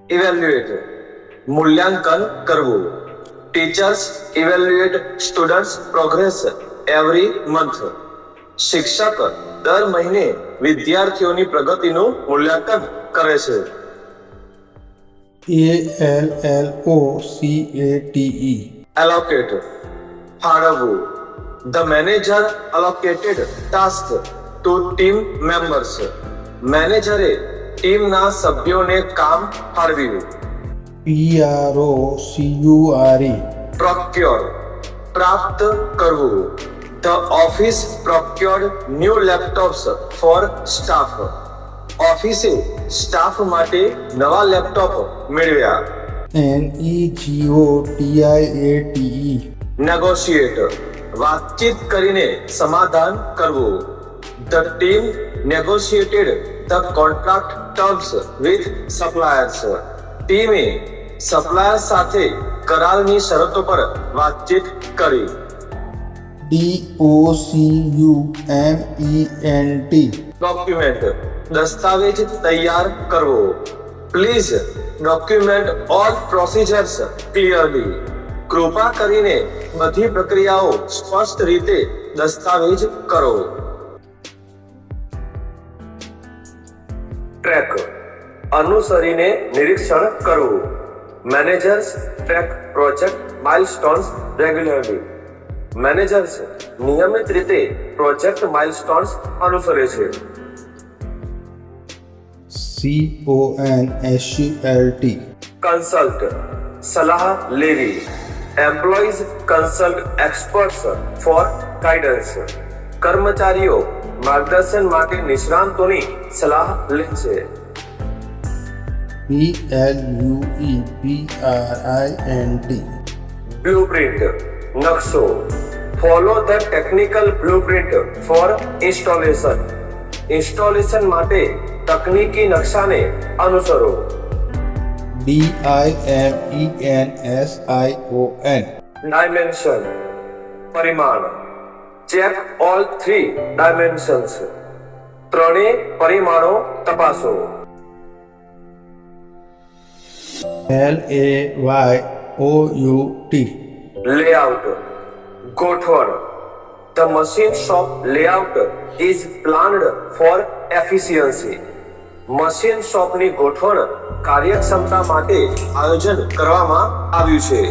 Evaluate મૂલ્યાંકન કરવું. Teachers evaluate students progress every month. શિક્ષક દર મહિને વિદ્યાર્થીઓની પ્રગતિનું મૂલ્યાંકન કરે છે. allocate ફાળવવું. The manager allocated task to team members. મેનેજરે ટીમના સભ્યોને કામ ફાળવ્યું. procure પ્રાપ્ત કરવું. The office procured new laptops for staff. ઓફિસે સ્ટાફ માટે નવા લેપટોપ મેળવ્યા. negotiate વાતચીત કરીને સમાધાન કરવું. The team negotiated the contract terms with suppliers. ટીમે સપ્લાયર સાથે કરારની શરતો પર વાતચીત કરી. ડોક્યુમેન્ટ દસ્તાવેજ તૈયાર કરવો. Please document all procedures clearly. કૃપા કરીને બધી પ્રક્રિયાઓ સ્પષ્ટ રીતે દસ્તાવેજ કરો. ટ્રેક અનુસરીને નિરીક્ષણ કરવું. Managers track project milestones regularly. Managers નિયમિત રીતે પ્રોજેક્ટ માઇલસ્ટોન્સ અનુસરે છે. કન્સલ્ટ સલાહ લેવી. Employees consult experts for guidance. કર્મચારીઓ માર્ગદર્શન માટે નિષ્ણાતોની સલાહ લે છે. બ્લુપ્રિન્ટ નકશો. Follow the technical blueprint for installation. Installation માટે તકનીકી નકશાને અનુસરો. ડાયમેન્શન પરિમાણ. Check all 3 dimensions. ત્રણેય પરિમાણો તપાસો. લેઆઉટ ગોઠવણ. The machine shop layout is planned for efficiency. Machine શોપની ગોઠવણ કાર્યક્ષમતા માટે આયોજન કરવામાં આવ્યું છે.